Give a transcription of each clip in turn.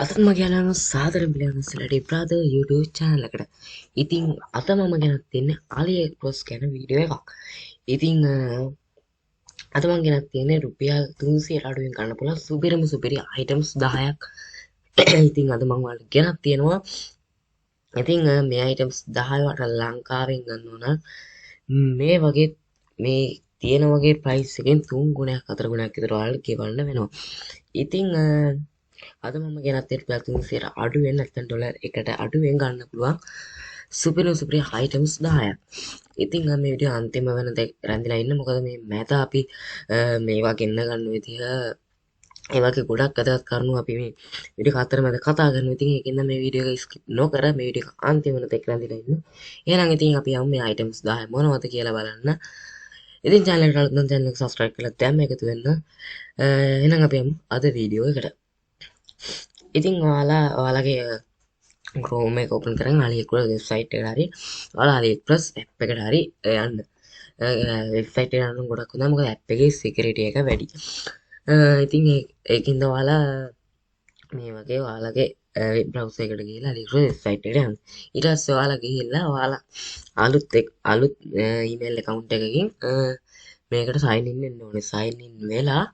අතත් මගේ යාළුවෝ සාදරයෙන් පිළිගන්නවා සලඩි බ්‍රදර් YouTube channel එකට. ඉතින් අද මම ගෙනත් තින්නේ aliexpress ගැන වීඩියෝ එකක්. ඉතින් අද මම ගෙනත් තින්නේ රුපියල් 300ට අඩුවෙන් ගන්න පුළුවන් සුපිරි items 10ක්. ඉතින් අද මම ඔයාලට ගෙනත් තියෙනවා. ඉතින් මේ items 10 වට ලංකාවෙන් ගන්න ඕන මේ වගේ මේ තියෙන වගේ price එකෙන් 3 ගුණයක් 4 ගුණයක් විතර ඔයාලට ගෙවන්න වෙනවා. ඉතින් අද මම ගෙනත් රුපියල් 300ට අඩුවෙන් නැත්නම් ඩොලර් 1ට අඩුවෙන් ගන්න පුළුවන් සුපිරි items 10ක්. ඉතින් මේ වීඩියෝ අන්තිම වෙනකන් රැඳිලා ඉන්න. මොකද මේ මැද අපි මේවා ගෙන්න ගන්න විදිහ ඒ වගේ ගොඩක් වැදගත් කරුණු අපි මේ වීඩියෝ එක අතරමැද කතා කරනවා. ඉතින් ඒකින්ද මේ වීඩියෝ එක ස්කිප් නොකර මේ වීඩියෝ එක අන්තිම වෙනකන් රැඳිලා ඉන්න. එහෙනම් ඉතින් අපි යමු මේ items 10 මොනවද කියලා බලන්න. ඉතින් channel එකට අලුත් නම් channel එක subscribe කරලා දැම්ම එකතු වෙන්න. එහෙනම් අපි යමු අද වීඩියෝ එකට. ඉතින් ඔයාලගේ Chrome එක open කරගෙන aliexpress website එකට හරි ඔයාලා aliexpress app එකට හරි යන්න. website එකට යන්න ගොඩක් හොඳයි මොකද app එකේ security එක වැඩි. ඉතින් ඒකින්ද ඔයාලා මේ වගේ ඔයාලගේ web browser එකට ගිහලා aliexpress website එකට යන්න. ඊට පස්සේ ඔයාලා ගිහිල්ලා ඔයාලා අලුත් email account එකකින් මේකට sign in වෙන්න ඕනේ. sign in වෙලා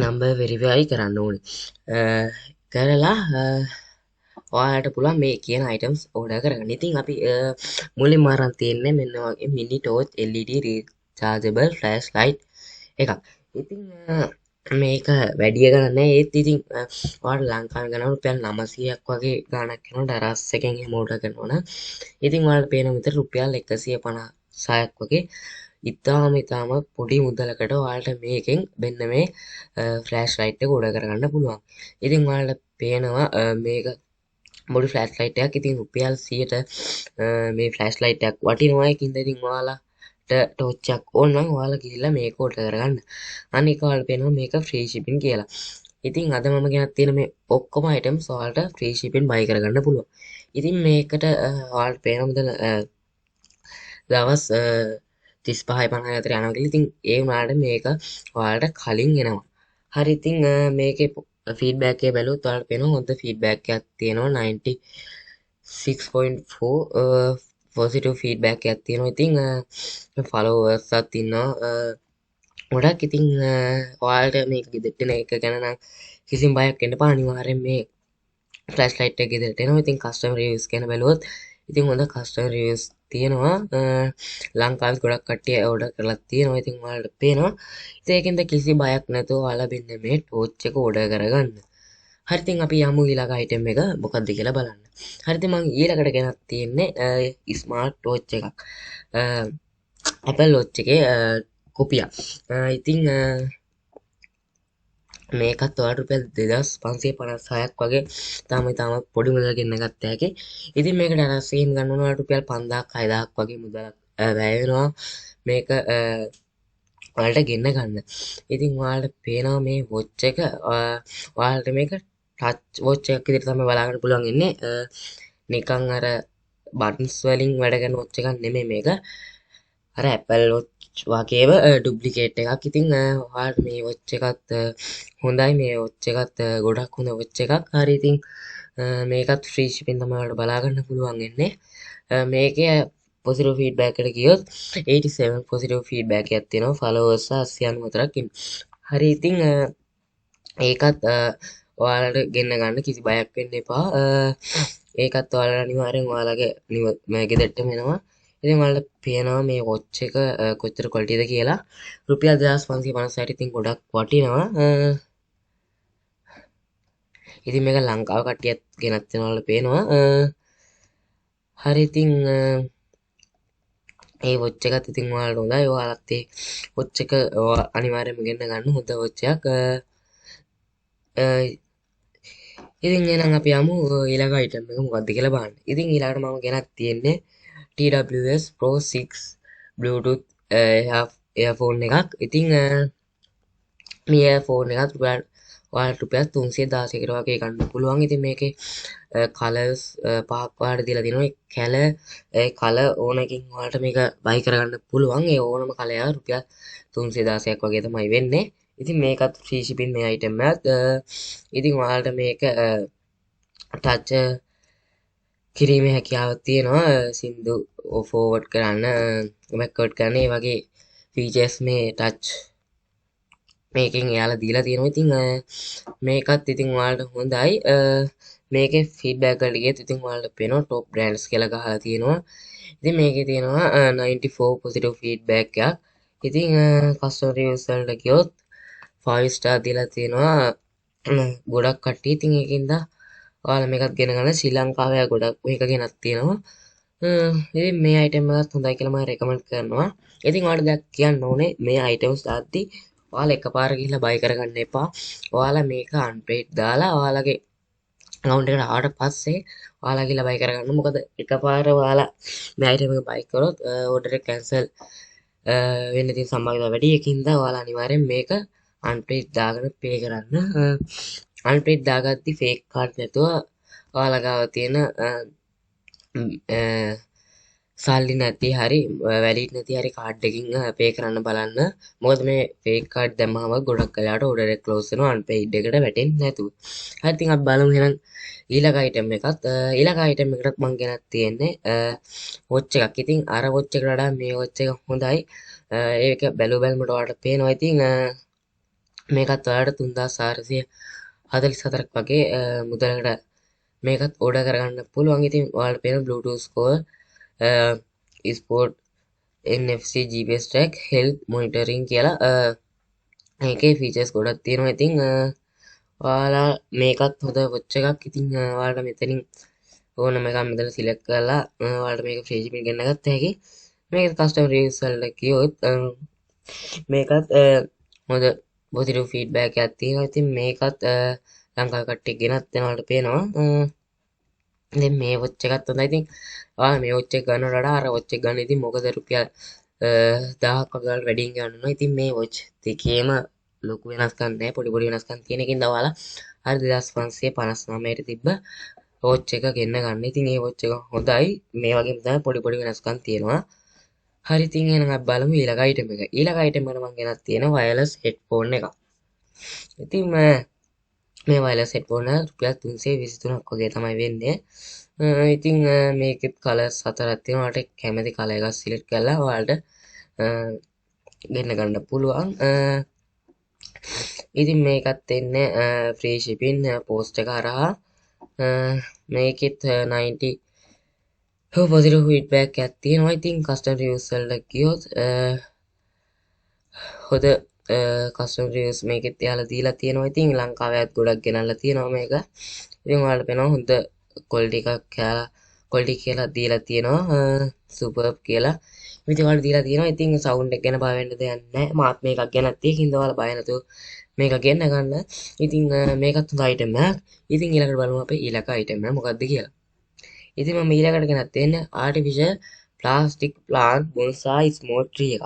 number verify කරන්න ඕනේ. කරලා ඔයාලට පුළුවන් මේ කියන items order කරගන්න. ඉතින් අපි මුලින්ම අරන් තියන්නේ මෙන්න වගේ mini torch LED rechargeable flashlight එකක්. ඉතින් මේක වැඩි ගණන් නෑ. ඒත් ඉතින් ඔයාලට ලංකාවේ ගණන් රුපියල් 900ක් වගේ ගණනක් කරනවා ඩරස් එකෙන් එහෙම order කරනවා නම්. ඉතින් ඔයාලට පේන විතර රුපියල් 156ක් වගේ ඉතාම පොඩි මුදලකට ඔයාලට මේකෙන් මෙන්න මේ ෆ්ලෑෂ් ලයිට් එක ඕඩර් කරගන්න පුළුවන්. ඉතින් ඔයාලට පේනවා මේක පොඩි ෆ්ලෑෂ් ලයිට් එකක්. ඉතින් රුපියල් 100ට මේ ෆ්ලෑෂ් ලයිට් එකක් වටිනවා. ඒකින්ද ඉතින් ඔයාලට ටෝච් එකක් ඕන නම් ඔයාලා ගිහිල්ලා මේක ඕඩර් කරගන්න. අනික ඔයාලට පේනවා මේක ෆ්‍රී shipping කියලා. ඉතින් අද මම ගෙනත් තියෙන මේ ඔක්කොම items ඔයාලට ෆ්‍රී shipping buy කරගන්න පුළුවන්. ඉතින් මේකට ඔයාලට පේන මුදල දවස් 35 50 අතර යනවා කියලා. ඉතින් ඒ වුණාට මේක ඔයාලට කලින් එනවා. හරි ඉතින් මේකේ ෆීඩ්බැක් එක බැලුවොත් ඔයාලට පේනවා හොඳ ෆීඩ්බැක් එකක් තියෙනවා 96.4 positive feedback එකක් තියෙනවා. ඉතින් followers ඉන්නවා ගොඩක්. ඉතින් ඔයාලට මේක ගෙදරට එන එක ගැන නම් කිසිම බයක් වෙන්න එපා. අනිවාර්යෙන් මේ ෆ්ලෑෂ් ලයිට් එක ගෙදරට එනවා. ඉතින් කස්ටමර් රිවිව්ස් ගැන බැලුවොත් ඉතින් හොඳ කස්ටමර් රිවිව්ස් තියෙනවා. ලංකාවේ ගොඩක් කට්ටිය ඕඩර් කරලා තියෙනවා. ඉතින් ඔයාලට පේනවා. ඉතින් ඒකෙන්ද කිසි බයක් නැතුව ඔයාලා මෙන්න මේ ටෝච් එක ඕඩර් කරගන්න. හරි ඉතින් අපි යමු ඊළඟ අයිටම් එක මොකක්ද කියලා බලන්න. හරි ඉතින් මම ඊළඟට ගෙනත් තියෙන්නේ ස්මාර්ට් ටෝච් එකක්. Apple Watch එකේ කොපියක්. ඉතින් මේකත් ඔයාලට රුපියල් 2556ක් වගේ තාම පොඩි මුදලක් ගෙන්න ගත්ත හැකි. ඉතින් මේකට අරසීම් ගන්න ඕන ඔයාලට රුපියල් 5000ක් 6000ක් වගේ මුදලක් වැය වෙනවා මේක ඔයාලට ගෙන්න ගන්න. ඉතින් ඔයාලට පේනවා මේ වොච් එක ඔයාලට මේක ටච් වොච් එකක් විදිහට තමයි බලාගන්න පුළුවන් ඉන්නේ. නිකන් අර බටන්ස් වලින් වැඩ කරන වොච් එකක් නෙමෙයි මේක. අර Apple Watch වගේම ඩුප්ලිකේට් එකක්. ඉතින් ඔයාලට මේ වොච් එකත් හොඳයි. මේ වොච් එකත් ගොඩක් හොඳ වොච් එකක්. හරි ඉතින් මේකත් ෆ්‍රී shipping තමයි ඔයාලට බලා ගන්න පුළුවන් වෙන්නේ. මේකේ positive feedback එකට ගියොත් 87 positive feedback එකක් තියෙනවා. followers 894ක් ඉන්නවා. හරි ඉතින් ඒකත් ඔයාලට ගෙන්න ගන්න කිසි බයක් වෙන්න එපා. ඒකත් ඔයාලට අනිවාර්යෙන් ඔයාලගේ ගෙදරටම එනවා. ඉතින් ඔයාලට පේනවා මේ වොච් එක කොච්චර ක්වලිටිද කියලා. රුපියල් 2556ට ඉතින් ගොඩක් වටිනවා. ඉතින් මේක ලංකාව කට්ටියත් ගෙනත් යනවා ඔයාලට පේනවා. හරි ඉතින් ඒ වොච් එකත් ඉතින් ඔයාලට හොඳයි. ඔයාලත් ඒ වොච් එක අනිවාර්යයෙන්ම ගෙන්න ගන්න හොඳ වොච් එකක්. ඉතින් එහෙනම් අපි යමු ඊළඟ අයිටම් එක මොකක්ද කියලා බලන්න. ඉතින් ඊළඟට මම ගෙනත් තියෙන්නේ TWS Pro 6 Bluetooth earphone එකක්. ඉතින් මේ earphone එකත් ඔයාලට රුපියල් 316කට වගේ ගන්න පුළුවන්. ඉතින් මේකේ කලර්ස් පහක් ඔයාලට දීලා තියෙනවා. ඒ කලර් ඕනකින් ඔයාලට මේක buy කරගන්න පුළුවන්. ඒ ඕනම කලර් රුපියල් 316ක් වගේ තමයි වෙන්නේ. ඉතින් මේකත් ෆ්‍රී shipping මේ item එකත්. ඉතින් ඔයාලට මේක ටච් කිරීමේ හැකියාවක් තියෙනවා. සින්දු ෆෝවර්ඩ් කරන්න, බෑක්වර්ඩ් කරන්න, ඒ වගේ ෆීචර්ස් මේ ටච් මේකෙන් එයාලා දීලා තියෙනවා. ඉතින් මේකත් ඉතින් ඔයාලට හොඳයි. මේකේ ෆීඩ්බැක් වලට ගියත් ඉතින් ඔයාලට පේනවා টොප් බ්‍රෑන්ඩ්ස් කියලා ගහලා තියෙනවා. ඉතින් මේකේ තියෙනවා 94 පොසිටිව් ෆීඩ්බැක් එකක්. ඉතින් කස්ටමර් රිවිව්ස් වලට ගියොත් 5 ස්ටාර් දීලා තියෙනවා ගොඩක් කට්ටිය. ඉතින් ඒකින්ද ඔයාලා මේකත් ගෙන ගන්න. ශ්‍රී ලංකාවේ ගොඩක් මේක ගෙනත් තියෙනවා. ඉතින් මේ අයිටම් එකත් හොඳයි කියලා මම රෙකමන්ඩ් කරනවා. ඉතින් ඔයාලට දැන් කියන්න ඕනේ මේ අයිටම්ස් දාද්දි ඔයාලා එකපාර ගිහිල්ලා බයි කරගන්න එපා. ඔයාලා මේක අන්පේඩ් දාලා ඔයාලගේ account එකට ආවට පස්සේ ඔයාලා ගිහිල්ලා බයි කරගන්න. මොකද එකපාර ඔයාලා මේ අයිටම් එක බයි කරොත් order එක cancel වෙන්න තියෙන සම්භාව්‍යතාව වැඩි. ඒකින්ද ඔයාලා අනිවාර්යෙන් මේක අන්පේඩ් දාගෙන පේ කරන්න. අන්පේඩ් දාගද්දි ෆේක් කාඩ් නැතුව ඔයාලා ගාව තියෙන සල්ලි නැති හරි වැලිඩ් නැති හරි කාඩ් එකකින් පේ කරන්න බලන්න. මොකද මේ ෆේක් කාඩ් දැම්මම ගොඩක් වෙලාවට ඕඩර් එක ක්ලෝස් වෙනවා අන්පේඩ් එකට වැටෙන්නේ නැතුව. හරි ඉතින් අපි බලමු එහෙනම් ඊළඟ අයිටම් එකත්. ඊළඟ අයිටම් එකට මම ගෙනත් තියෙන්නේ වොච් එකක්. ඉතින් අර වොච් එකට වඩා මේ වොච් එක හොඳයි. ඒක බැලුමට ඔයාලට පේනවා. ඉතින් මේකත් ඔයාලට 3444ක් වගේ මුදලකට මේකත් ඕඩර් කරගන්න පුළුවන්. ඉතින් ඔයාලට පේන Bluetooth score sport NFC GPS track health monitoring කියලා මේකේ ෆීචර්ස් ගොඩක් තියෙනවා. ඉතින් ඔයාලා මේකත් හොඳ වොච් එකක්. ඉතින් ඔයාලට මෙතනින් ඕනම එකක් මෙතන සිලෙක්ට් කරලා ඔයාලට මේක ෆ්‍රී shipping ගෙන්න ගත්ත හැකි. මේක කස්ටමර් රිවිව්ස් වලට ගියොත් මේකත් හොඳ පොසිටිව් ෆීඩ්බැක් එකක් තියෙනවා. ඉතින් මේකත් ලංකාවේ කට්ටිය ගෙනත් යනවාට පේනවා. ඉතින් මේ වොච් එකත් හොඳයි. ඉතින් ඔයාලා මේ වොච් එක ගන්නවට වඩා අර වොච් එක ගන්න ඉතින් මොකද රුපියල් 1000ක් වගේ වැඩියෙන් ගන්නවා. ඉතින් මේ වොච් දෙකේම ලොකු වෙනස්කම් නැහැ. පොඩි පොඩි වෙනස්කම් තියෙන එකකින්ද ඔයාලා අර 2559 ට තිබ්බ වොච් එක ගෙන්න ගන්න. ඉතින් මේ වොච් එක හොඳයි. මේ වගේම තමයි පොඩි පොඩි වෙනස්කම් තියෙනවා. හරි ඉතින් එහෙනම් අපි බලමු ඊළඟ අයිටම් එක. ඊළඟ අයිටම් එකට මම ගෙනත් තියෙනවා වයර්ලස් හෙඩ්ෆෝන් එකක්. ඉතින් මේ වයර්ලස් හෙඩ්ෆෝන් එක රුපියල් 323ක් වගේ තමයි වෙන්නේ. ඉතින් මේකෙත් කලර්ස් හතරක් තියෙනවා. ඔයාලට කැමති කලර් එකක් සිලෙක්ට් කරලා ඔයාලට ගෙන්න ගන්න පුළුවන්. ඉතින් මේකත් එන්නේ ෆ්‍රී shipping පෝස්ට් එක හරහා. මේකෙත් 90 පොසිටිව් ෆීඩ්බැක් එකක් තියෙනවා. ඉතින් කස්ටමර් රිවිව්ස් වලට ගියොත් හොඳ කස්ටමර් රිවිව්ස් මේකෙත් එයාලා දීලා තියෙනවා. ඉතින් ලංකාවේත් ගොඩක් ගෙනල්ලා තියෙනවා මේක. ඉතින් ඔයාලට පේනවා හොඳ ක්වොලිටි එකක් කියලා දීලා තියෙනවා. සුපර්බ් කියලා. ඉතින් ඔයාලට දීලා තියෙනවා. ඉතින් සවුන්ඩ් එක ගැන බය වෙන්න දෙයක් නැහැ. මාත් මේකක් ගෙනත් ඒකින්ද ඔයාලා බය නැතුව මේක ගෙන්න ගන්න. ඉතින් මේකත් හොඳ අයිටම් එකක්. ඉතින් ඊළඟට බලමු අපේ ඊළඟ අයිටම් එක මොකක්ද කියලා. ඉතින් මම ඊළඟට ගෙනත් තියෙන්නේ artificial plastic plant bonsai small tree එකක්.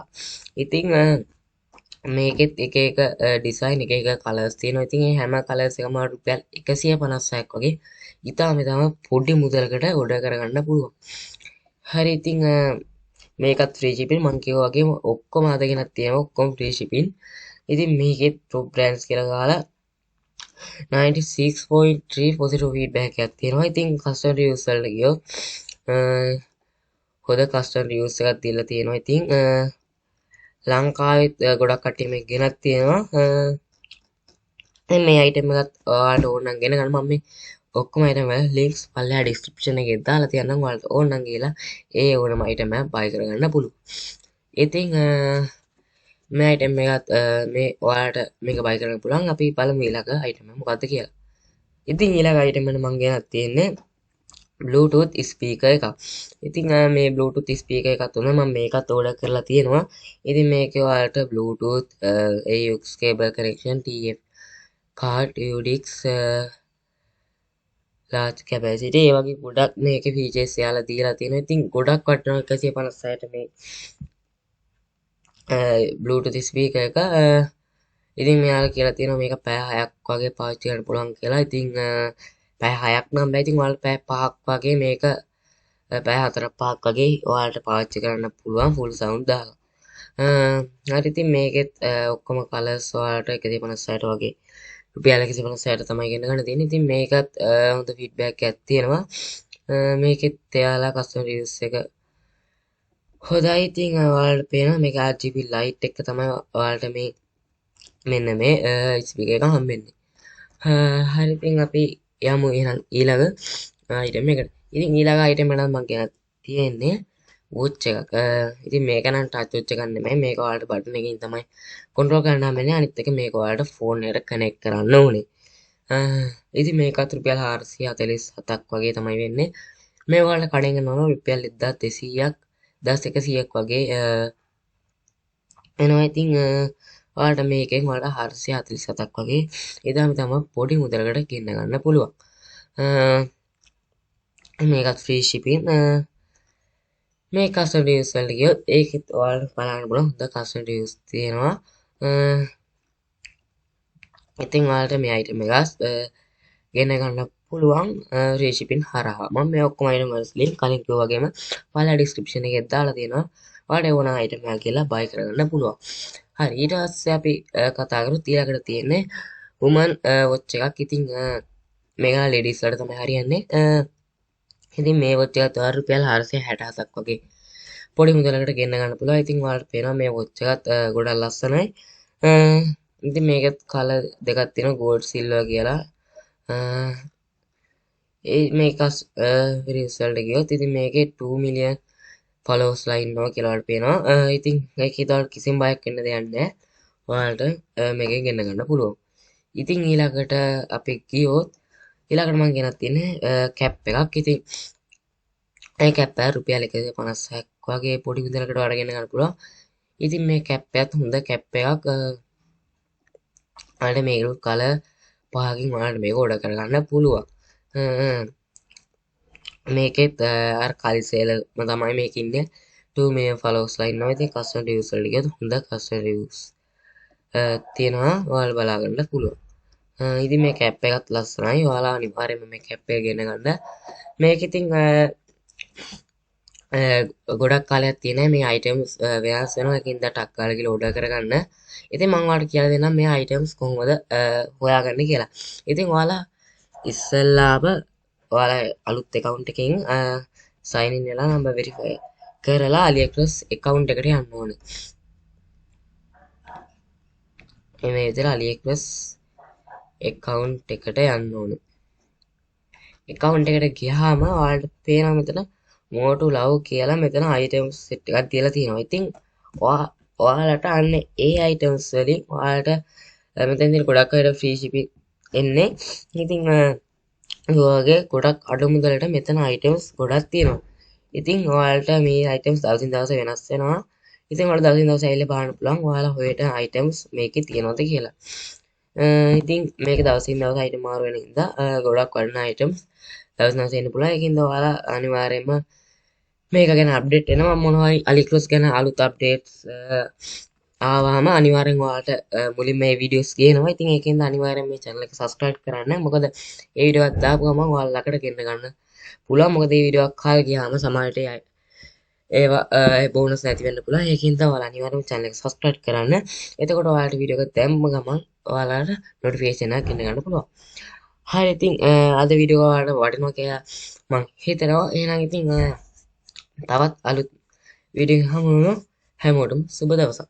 ඉතින් මේකෙත් එක එක ඩිසයින් එක එක කලර්ස් තියෙනවා. ඉතින් මේ හැම කලර්ස් එකම රුපියල් 156ක් වගේ ඉතාලම පොඩි මුදලකට ඕඩර් කරගන්න පුළුවන්. හරි ඉතින් මේකත් ෆ්‍රී shipping මම කිව්වා වගේම ඔක්කොම අද ගෙනත් තියෙනවා. ඔක්කොම ෆ්‍රී shipping. ඉතින් මේකෙත් top brands කියලා ගහලා 96.3 positive feedback එකක් තියෙනවා. ඉතින් customer reviews වලට ගියොත් හොඳ customer reviews එකක් දීලා තියෙනවා. ඉතින් ලංකාවෙත් ගොඩක් කට්ටිය මේක ගෙනත් තියෙනවා. දැන් මේ item එකත් ඔයාලට ඕන නම් ගෙන ගන්න. මම මේ ඔක්කොම item වල links පල්ලෙහා description එකේ දාලා තියන්නම්. ඔයාලට ඕන නම් ගිහලා ඒ ඕනම item එකක් buy කරගන්න පුළුවන්. ඉතින් මේ item එකත් මේ ඔයාලට මේක buy කරගන්න පුළුවන්. අපි බලමු ඊළඟ item එක මොකක්ද කියලා. ඉතින් ඊළඟ item එක මම ගෙනත් තියෙන්නේ Bluetooth speaker එකක්. ඉතින් මේ Bluetooth speaker එකත් උන මම මේකත් ඕඩර් කරලා තියෙනවා. ඉතින් මේකේ ඔයාලට Bluetooth AUX cable connection TF card UDX large capacity ඒ වගේ ගොඩක් මේකේ features එයාලා දීලා තියෙනවා. ඉතින් ගොඩක් වටිනවා 156ට මේ Bluetooth speaker එක. ඉතින් මෙයාලා කියලා තියෙනවා මේක පැය 6ක් වගේ පාවිච්චි කරන්න පුළුවන් කියලා. ඉතින් පැය 6ක් නම් බෑ. ඉතින් ඔයාලට පැය 5ක් වගේ මේක පැය 4-5ක් වගේ ඔයාලට පාවිච්චි කරන්න පුළුවන් full sound දාලා. හරි ඉතින් මේකෙත් ඔක්කොම කලර්ස් වලට 156ට වගේ රුපියල් 156ට තමයි ගෙන්න ගන්න තියෙන්නේ. ඉතින් මේකත් හොඳ ෆීඩ්බැක් එකක් තියෙනවා. මේකෙත් එයාලා කස්ටමර් රිව්ස් එක හොඳයි. ඉතින් ඔයාලට පේනවා මේක RGB ලයිට් එක තමයි ඔයාලට මේ මෙන්න මේ ස්පීකර් එක හම්බෙන්නේ. හරි ඉතින් අපි යමු එහෙනම් ඊළඟ අයිටම් එකට. ඉතින් ඊළඟ අයිටම් එක නම් මම කියන්න තියෙන්නේ වොච් එකක්. ඉතින් මේක නම් ටච් වොච් එකක් නෙමෙයි. මේක ඔයාලට බටන් එකකින් තමයි කන්ට්‍රෝල් කරන්න හම්බෙන්නේ. අනිත් එක මේක ඔයාලට ෆෝන් එකට කනෙක්ට් කරන්න ඕනේ. ඉතින් මේකත් රුපියල් 447ක් වගේ තමයි වෙන්නේ. මේ ඔයාලට කඩෙන් ගන්නවා රුපියල් 1200ක් 1100ක් වගේ එනවා. ඉතින් ඔයාලට මේකෙන් ඔයාලට 447ක් වගේ ඉදාම තමයි පොඩි මුදලකට ගෙන්න ගන්න පුළුවන්. මේකත් ෆ්‍රී ෂිපින්. මේ කස්ටමර් රිව්ස් වලට ගියොත් ඒකෙත් ඔයාලට බලන්න පුළුවන් හොඳ කස්ටමර් රිව්ස් තියෙනවා. ඉතින් ඔයාලට මේ අයිටම් එක ගෙන්න ගන්න පුළුවන් ෆ්‍රී ෂිපින් හරහා. මම මේ ඔක්කොම අයිටම් වල ලින්ක් කලින් කිව්වා වගේම ඔයාලා ඩිස්ක්‍රිප්ෂන් එකේ දාලා තියෙනවා. ඔයාලට ඕන අයිටම් එක කියලා බයි කරගන්න පුළුවන්. හරි ඊට පස්සේ අපි කතා කරමු ඊළඟට තියෙන්නේ වුමන් වොච් එකක්. ඉතින් මේක ලේඩීස් වලට තමයි හරියන්නේ. ඉතින් මේ වොච් එක තව රුපියල් 467ක් වගේ පොඩි මුදලකට ගෙන්න ගන්න පුළුවන්. ඉතින් ඔයාලට පේනවා මේ වොච් එකත් ගොඩක් ලස්සනයි. ඉතින් මේකත් කලර් දෙකක් තියෙනවා ගෝල්ඩ් සිල්වර් කියලා. මේක රිව්ස් වලට ගියොත් ඉතින් මේකේ 2 මිලියන් ෆලෝවර්ස් ලා ඉන්නවා කියලා වලට පේනවා. ඉතින් මේකේ තව කිසිම බයක් වෙන්න දෙයක් නැහැ. ඔයාලට මේකෙන් ගෙන්න ගන්න පුළුවන්. ඉතින් ඊළඟට අපි ගියොත් ඊළඟට මම ගෙනත් තියෙන්නේ කැප් එකක්. ඉතින් මේ කැප් එක රුපියල් 150ක් වගේ පොඩි මුදලකට වඩා ගෙන්න ගන්න පුළුවන්. ඉතින් මේ කැප් එකත් හොඳ කැප් එකක්. ඔයාලට මේක කලර් පහකින් ඔයාලට මේක ඕඩර් කරගන්න පුළුවන්. මේකෙත් අර කලි සේලම තමයි මේක ඉන්නේ. 2 මිලියන් ෆලෝවර්ස් ලා ඉන්නවා. ඉතින් කස්ටමර් රිව්ස් වලට ගියොත් හොඳ කස්ටමර් රිව්ස් තියෙනවා. ඔයාලා බලා ගන්න පුළුවන්. ඉතින් මේ කැප් එකත් ලස්සනයි. ඔයාලා අනිවාර්යයෙන්ම මේ කැප් එක ගෙන ගන්න. මේක ඉතින් ගොඩක් කාලයක් තියෙනවා මේ අයිටම්ස් වෙනස් වෙනවා. ඒකින්ද ටක් කාලා ගිහලා ඕඩර් කරගන්න. ඉතින් මම ඔයාලට කියලා දෙන්නම් මේ අයිටම්ස් කොහොමද හොයාගන්නේ කියලා. ඉතින් ඔයාලා ඉස්සෙල්ලාම ඔයාලා අලුත් account එකකින් sign in වෙලා number verify කරලා aliexpress account එකට යන්න ඕනේ. මේ විදිහට aliexpress account එකට යන්න ඕනේ. account එකට ගියාම ඔයාලට පේනවා මෙතන more to love කියලා මෙතන items set එකක් තියලා තියෙනවා. ඉතින් ඔයාලට අන්න ඒ items වලින් ඔයාලට මෙතන තියෙන ගොඩක් අය free shipping එන්නේ. ඉතින් ඔයගේ ගොඩක් අඩු මුදලට මෙතන items ගොඩක් තියෙනවා. ඉතින් ඔයාලට මේ items දවසින් දවස වෙනස් වෙනවා. ඉතින් ඔයාලට දවසින් දවස ඇවිල්ලා බලන්න පුළුවන් ඔයාලා හොයන items මේකේ තියෙනවද කියලා. ඉතින් මේක දවසින් දවස item මාරු වෙන හින්දා ගොඩක් වටිනා items දවසින් දවස එන්න පුළුවන්. ඒකින්ද ඔයාලා අනිවාර්යයෙන්ම මේක ගැන අප්ඩේට් එනවා. මොනවා aliexpress ගැන අලුත් අප්ඩේට්ස් ආවම අනිවාර්යෙන් ඔයාලට මුලින් මේ වීඩියෝස් ගේනවා. ඉතින් ඒකෙන්ද අනිවාර්යෙන් මේ channel එක subscribe කරන්න. මොකද ඒ වීඩියෝ එකක් දාපු ගමන් ඔයාලා ළඟට ගෙන්න ගන්න පුළුවන්. මොකද මේ වීඩියෝ එකක් කාලේ ගියාම සමහරට ඒවා බෝනස් නැති වෙන්න පුළුවන්. ඒකින්ද ඔයාලා අනිවාර්යෙන්ම channel එක subscribe කරන්න. එතකොට ඔයාලට වීඩියෝ එක දැම්ම ගමන් ඔයාලට notification එකක් ගෙන්න ගන්න පුළුවන්. හරි ඉතින් අද වීඩියෝ ඔයාලට වටිනවා කියලා මම හිතනවා. එහෙනම් ඉතින් තවත් අලුත් වීඩියෝ එකක් හමු වෙනවා. හැමෝටම සුබ දවසක්.